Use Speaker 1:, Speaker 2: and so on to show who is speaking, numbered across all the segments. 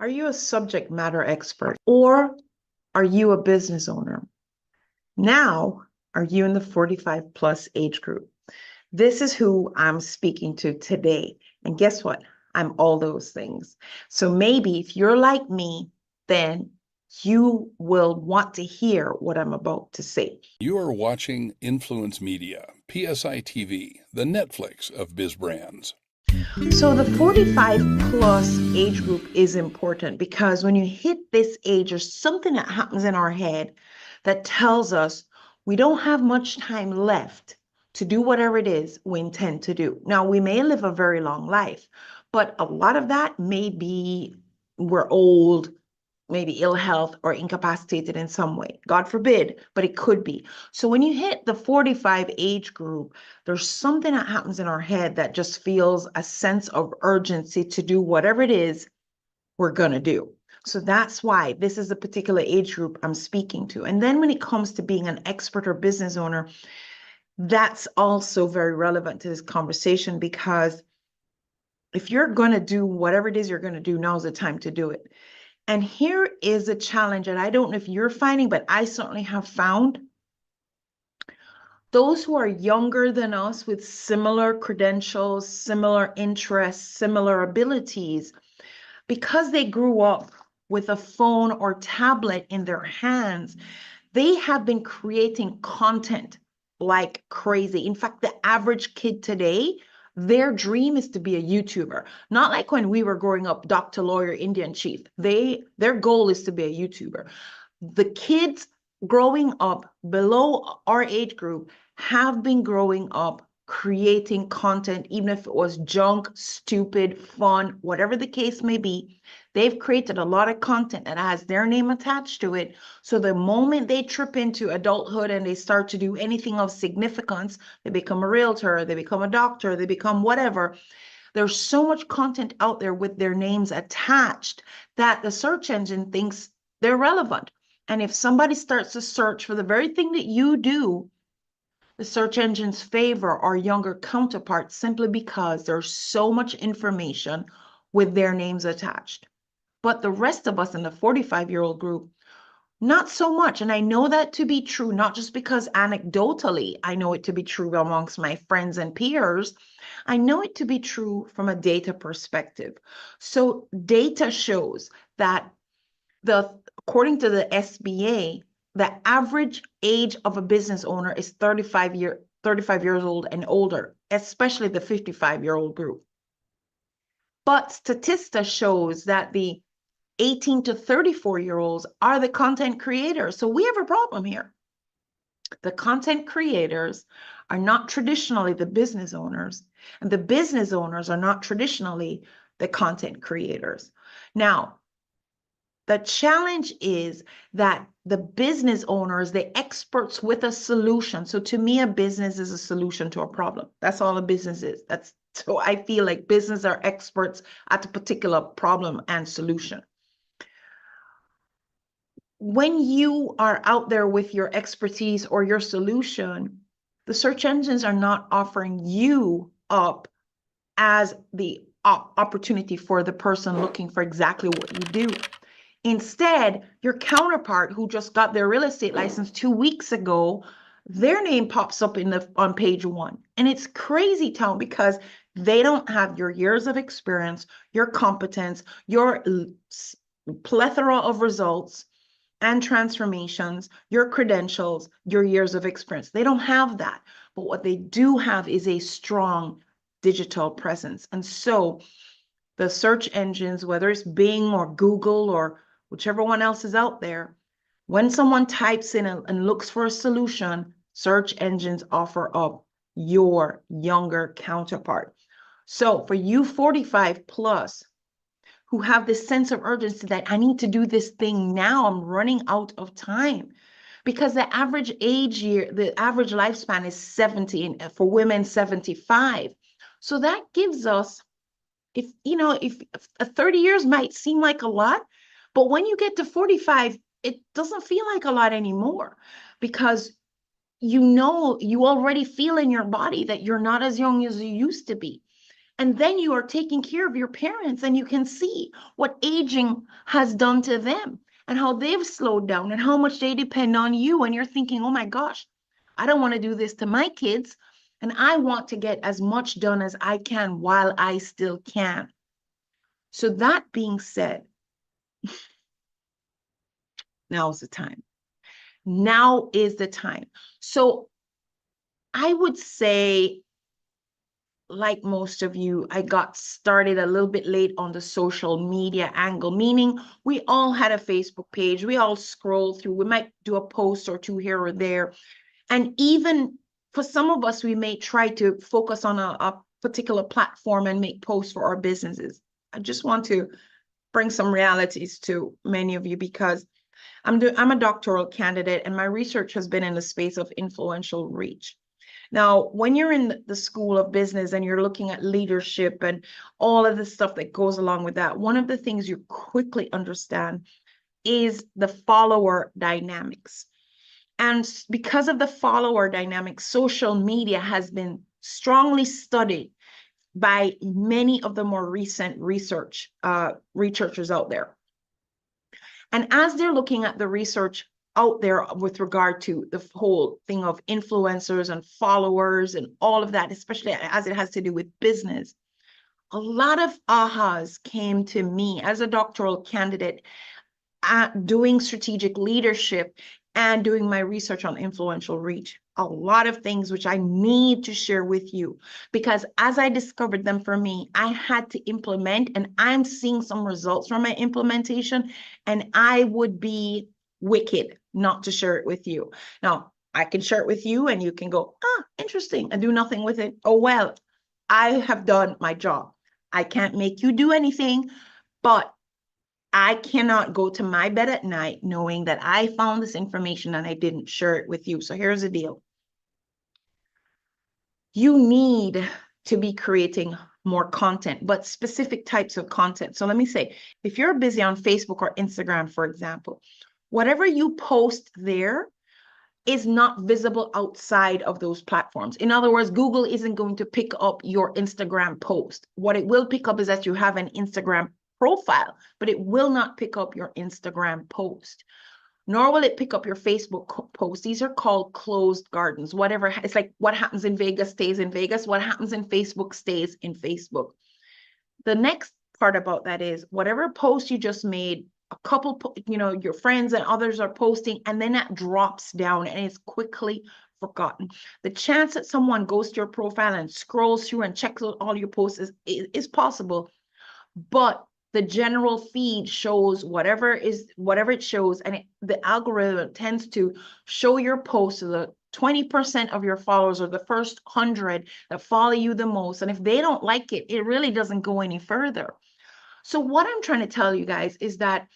Speaker 1: Are you a subject matter expert or are you a business owner? Now, are you in the 45 plus age group? This is who I'm speaking to today. And guess what? I'm all those things. So maybe if you're like me, then you will want to hear what I'm about to say.
Speaker 2: You are watching Influence Media, PSI TV, the Netflix of biz brands.
Speaker 1: So the 45 plus age group is important because when you hit this age, there's something that happens in our head that tells us we don't have much time left to do whatever it is we intend to do. Now, we may live a very long life, but a lot of that may be we're old, maybe ill health or incapacitated in some way. God forbid, but it could be. So when you hit the 45 age group, there's something that happens in our head that just feels a sense of urgency to do whatever it is we're going to do. So that's why this is a particular age group I'm speaking to. And then when it comes to being an expert or business owner, that's also very relevant to this conversation because if you're going to do whatever it is you're going to do, now's the time to do it. And here is a challenge that I don't know if you're finding, but I certainly have found. Those who are younger than us with similar credentials, similar interests, similar abilities, because they grew up with a phone or tablet in their hands, they have been creating content like crazy. In fact, the average kid today, their dream is to be a YouTuber. Not like when we were growing up, doctor, lawyer, Indian chief. Their goal is to be a YouTuber. The kids growing up below our age group have been growing up creating content, even if it was junk, stupid, fun, whatever the case may be. They've created a lot of content that has their name attached to it. So the moment they trip into adulthood and they start to do anything of significance, they become a realtor, they become a doctor, they become whatever. There's so much content out there with their names attached that the search engine thinks they're relevant. And if somebody starts to search for the very thing that you do, the search engines favor our younger counterparts simply because there's so much information with their names attached. But the rest of us in the 45-year-old group, not so much. And I know that to be true, not just because anecdotally I know it to be true amongst my friends and peers. I know it to be true from a data perspective. So data shows that according to the SBA, the average age of a business owner is 35 years old and older, especially the 55-year-old group. But Statista shows that the 18 to 34-year-olds are the content creators. So we have a problem here. The content creators are not traditionally the business owners, and the business owners are not traditionally the content creators. Now, the challenge is that the business owners, the experts with a solution. So to me, a business is a solution to a problem. That's all a business is. So I feel like business are experts at a particular problem and solution. When you are out there with your expertise or your solution, the search engines are not offering you up as the opportunity for the person looking for exactly what you do. Instead, your counterpart who just got their real estate license 2 weeks ago, their name pops up on page 1. And it's crazy town because they don't have your years of experience, your competence, your plethora of results and transformations, your credentials, your years of experience. They don't have that. But what they do have is a strong digital presence. And so the search engines, whether it's Bing or Google or whichever one else is out there, when someone types in and looks for a solution, search engines offer up your younger counterpart. So for you 45 plus who have this sense of urgency that I need to do this thing now, I'm running out of time, because the average lifespan is 70, and for women 75. So that gives us, if 30 years might seem like a lot, but when you get to 45, it doesn't feel like a lot anymore, because you already feel in your body that you're not as young as you used to be. And then you are taking care of your parents, and you can see what aging has done to them and how they've slowed down and how much they depend on you. And you're thinking, oh my gosh, I don't want to do this to my kids. And I want to get as much done as I can while I still can. So that being said, now is the time. Now is the time. So I would say, like most of you, I got started a little bit late on the social media angle, meaning we all had a Facebook page. We all scroll through. We might do a post or two here or there. And even for some of us, we may try to focus on a particular platform and make posts for our businesses. I just want to bring some realities to many of you because I'm a doctoral candidate and my research has been in the space of influential reach. Now, when you're in the school of business and you're looking at leadership and all of the stuff that goes along with that, one of the things you quickly understand is the follower dynamics. And because of the follower dynamics, social media has been strongly studied by many of the more recent researchers out there. And as they're looking at the research out there with regard to the whole thing of influencers and followers and all of that, especially as it has to do with business, a lot of ahas came to me as a doctoral candidate doing strategic leadership and doing my research on influential reach. A lot of things which I need to share with you because as I discovered them for me, I had to implement and I'm seeing some results from my implementation and I would be wicked not to share it with you. Now, I can share it with you and you can go, interesting, and do nothing with it. Oh, well, I have done my job. I can't make you do anything, but I cannot go to my bed at night knowing that I found this information and I didn't share it with you. So here's the deal. You need to be creating more content, but specific types of content. So let me say, if you're busy on Facebook or Instagram, for example, whatever you post there is not visible outside of those platforms. In other words, Google isn't going to pick up your Instagram post. What it will pick up is that you have an Instagram profile, but it will not pick up your Instagram post, nor will it pick up your Facebook post. These are called closed gardens. Whatever, it's like what happens in Vegas stays in Vegas. What happens in Facebook stays in Facebook. The next part about that is whatever post you just made, a couple, your friends and others are posting, and then that drops down and it's quickly forgotten. The chance that someone goes to your profile and scrolls through and checks out all your posts is possible, but the general feed shows whatever it shows, and the algorithm tends to show your post to the 20% of your followers or the first 100 that follow you the most. And if they don't like it, it really doesn't go any further. So what I'm trying to tell you guys is that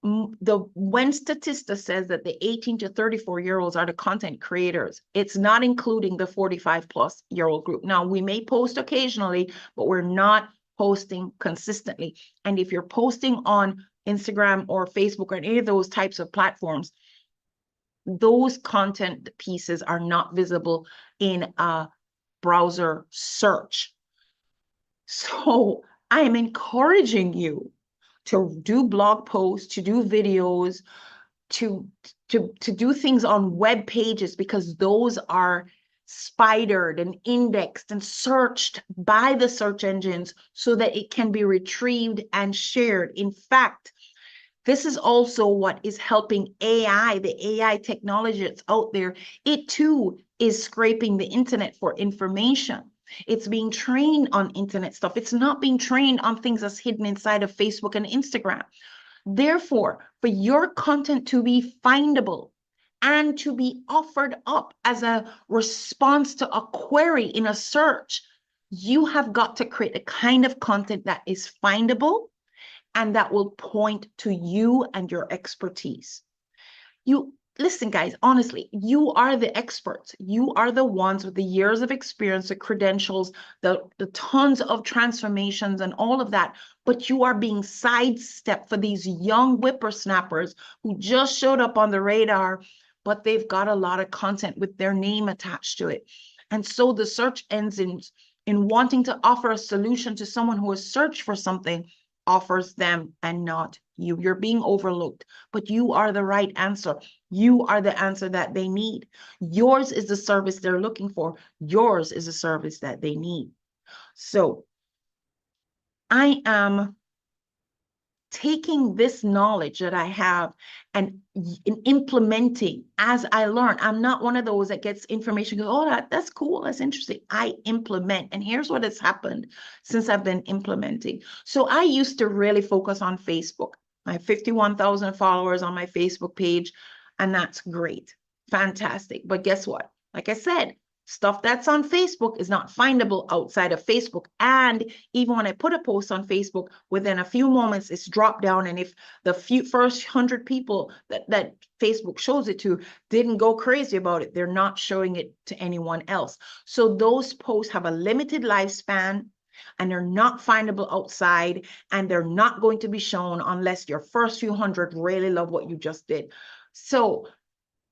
Speaker 1: when Statista says that the 18 to 34-year-olds are the content creators, it's not including the 45-plus-year-old group. Now, we may post occasionally, but we're not posting consistently. And if you're posting on Instagram or Facebook or any of those types of platforms, those content pieces are not visible in a browser search. So I am encouraging you to do blog posts, to do videos, to do things on web pages, because those are spidered and indexed and searched by the search engines so that it can be retrieved and shared. In fact, this is also what is helping AI, the AI technology that's out there. It too is scraping the internet for information. It's being trained on internet stuff. It's not being trained on things that's hidden inside of Facebook and Instagram. Therefore, for your content to be findable and to be offered up as a response to a query in a search, you have got to create a kind of content that is findable and that will point to you and your expertise. Listen, guys, honestly, you are the experts. You are the ones with the years of experience, the credentials, the tons of transformations and all of that. But you are being sidestepped for these young whippersnappers who just showed up on the radar, but they've got a lot of content with their name attached to it. And so the search engines, in wanting to offer a solution to someone who has searched for something, offers them and not you. You're being overlooked, but you are the right answer. You are the answer that they need. Yours is the service they're looking for. Yours is a service that they need. So I am taking this knowledge that I have and implementing as I learn. I'm not one of those that gets information, go, oh, that's cool, that's interesting. I implement. And here's what has happened since I've been implementing. So I used to really focus on Facebook. I have 51,000 followers on my Facebook page, and that's great. Fantastic. But guess what? Like I said, stuff that's on Facebook is not findable outside of Facebook. And even when I put a post on Facebook, within a few moments, it's dropped down. And if the first 100 people that Facebook shows it to didn't go crazy about it, they're not showing it to anyone else. So those posts have a limited lifespan, and they're not findable outside, and they're not going to be shown unless your first few hundred really love what you just did. So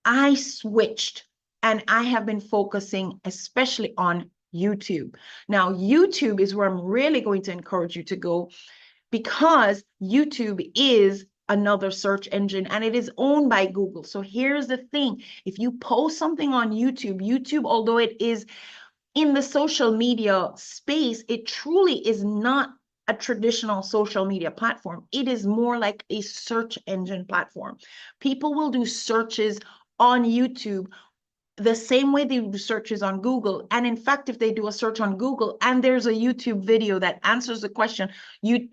Speaker 1: I switched, and I have been focusing especially on YouTube. Now, YouTube is where I'm really going to encourage you to go, because YouTube is another search engine and it is owned by Google. So here's the thing. If you post something on YouTube, although it is in the social media space, it truly is not a traditional social media platform. It is more like a search engine platform. People will do searches on YouTube the same way they do searches on Google. And in fact, if they do a search on Google and there's a YouTube video that answers the question,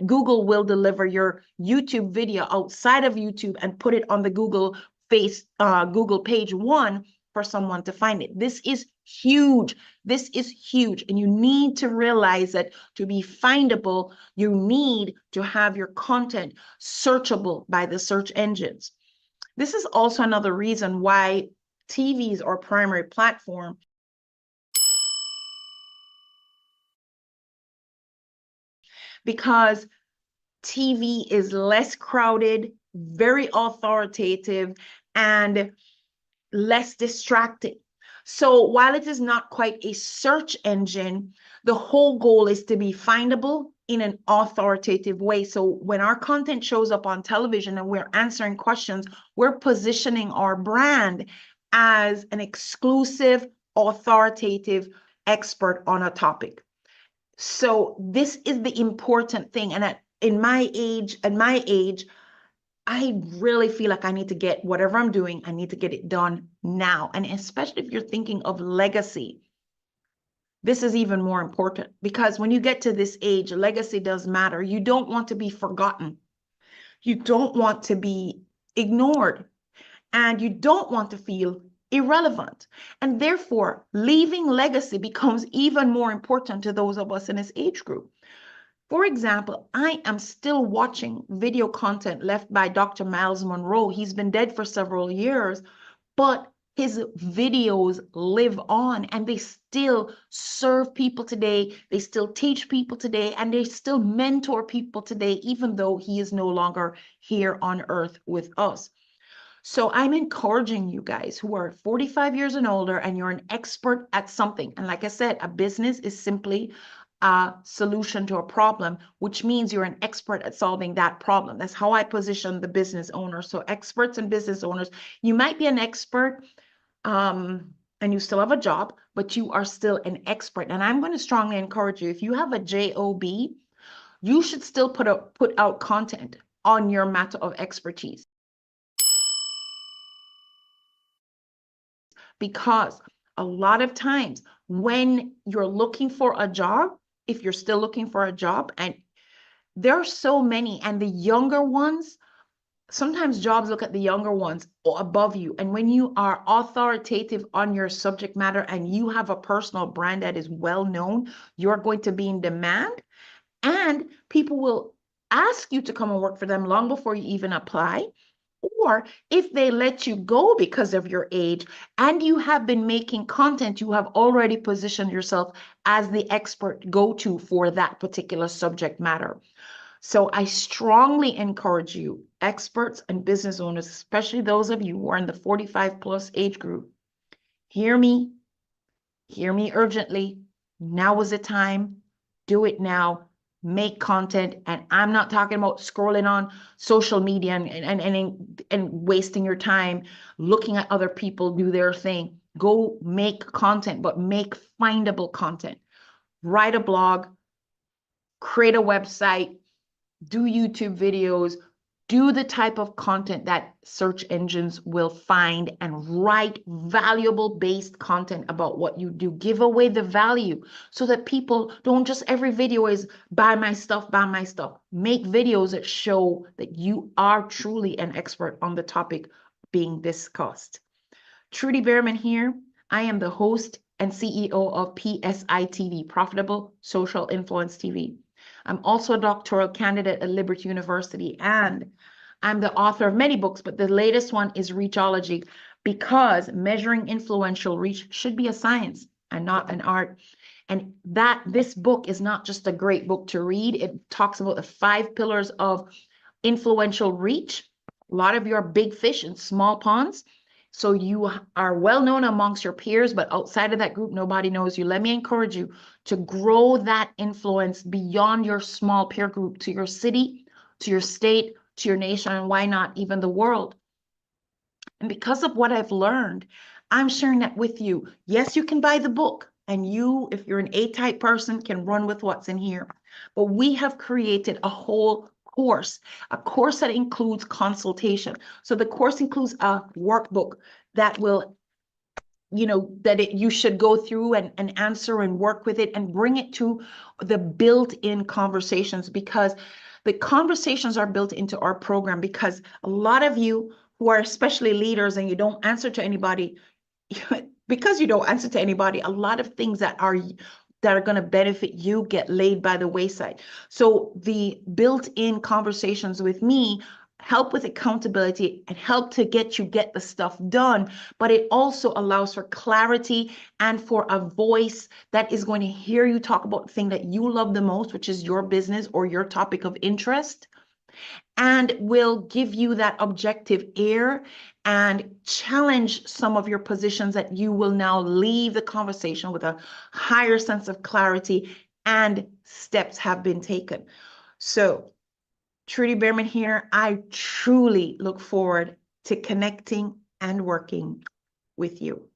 Speaker 1: Google will deliver your YouTube video outside of YouTube and put it on the Google page one for someone to find it. This is huge. This is huge. And you need to realize that to be findable, you need to have your content searchable by the search engines. This is also another reason why TV is our primary platform, because TV is less crowded, very authoritative, and less distracting. So while it is not quite a search engine, the whole goal is to be findable in an authoritative way. So when our content shows up on television and we're answering questions, we're positioning our brand as an exclusive, authoritative expert on a topic. So this is the important thing. And at my age, I really feel like I need to get whatever I'm doing, I need to get it done now. And especially if you're thinking of legacy, this is even more important, because when you get to this age, legacy does matter. You don't want to be forgotten. You don't want to be ignored. And you don't want to feel irrelevant. And therefore, leaving legacy becomes even more important to those of us in this age group. For example, I am still watching video content left by Dr. Miles Monroe. He's been dead for several years, but his videos live on and they still serve people today. They still teach people today, and they still mentor people today, even though he is no longer here on earth with us. So I'm encouraging you guys who are 45 years and older and you're an expert at something. And like I said, a business is simply a solution to a problem, which means you're an expert at solving that problem. That's how I position the business owner. So experts and business owners, you might be an expert and you still have a job, but you are still an expert. And I'm going to strongly encourage you, if you have a job, you should still put out content on your matter of expertise. Because a lot of times when you're looking for a job, if you're still looking for a job, and there are so many, and the younger ones, sometimes jobs look at the younger ones above you. And when you are authoritative on your subject matter and you have a personal brand that is well known, you're going to be in demand, and people will ask you to come and work for them long before you even apply. Or if they let you go because of your age and you have been making content, you have already positioned yourself as the expert go-to for that particular subject matter. So I strongly encourage you, experts and business owners, especially those of you who are in the 45 plus age group, hear me urgently. Now is the time. Do it now. make content. And I'm not talking about scrolling on social media and wasting your time looking at other people do their thing. Go make content, but make findable content. Write a blog, create a website, do YouTube videos, do the type of content that search engines will find, and write valuable based content about what you do. Give away the value so that people don't just, every video is buy my stuff, buy my stuff. Make videos that show that you are truly an expert on the topic being discussed. Trudy Behrman here. I am the host and CEO of PSI TV, Profitable Social Influence TV. I'm also a doctoral candidate at Liberty University, and I'm the author of many books, but the latest one is Reachology, because measuring influential reach should be a science and not an art. And that this book is not just a great book to read. It talks about the 5 pillars of influential reach. A lot of you are big fish in small ponds. So you are well known amongst your peers, but outside of that group, nobody knows you. Let me encourage you to grow that influence beyond your small peer group to your city, to your state, to your nation, and why not even the world. And because of what I've learned, I'm sharing that with you. Yes, you can buy the book, and you, if you're an A-type person, can run with what's in here. But we have created a whole course that includes consultation. So the course includes a workbook that will, you should go through and answer and work with it and bring it to the built-in conversations, because the conversations are built into our program. Because a lot of you who are especially leaders and you don't answer to anybody, because you don't answer to anybody, a lot of things that are going to benefit you get laid by the wayside. So the built-in conversations with me help with accountability and help to get the stuff done, but it also allows for clarity and for a voice that is going to hear you talk about the thing that you love the most, which is your business or your topic of interest, and will give you that objective air and challenge some of your positions, that you will now leave the conversation with a higher sense of clarity and steps have been taken. So Trudy Behrman here. I truly look forward to connecting and working with you.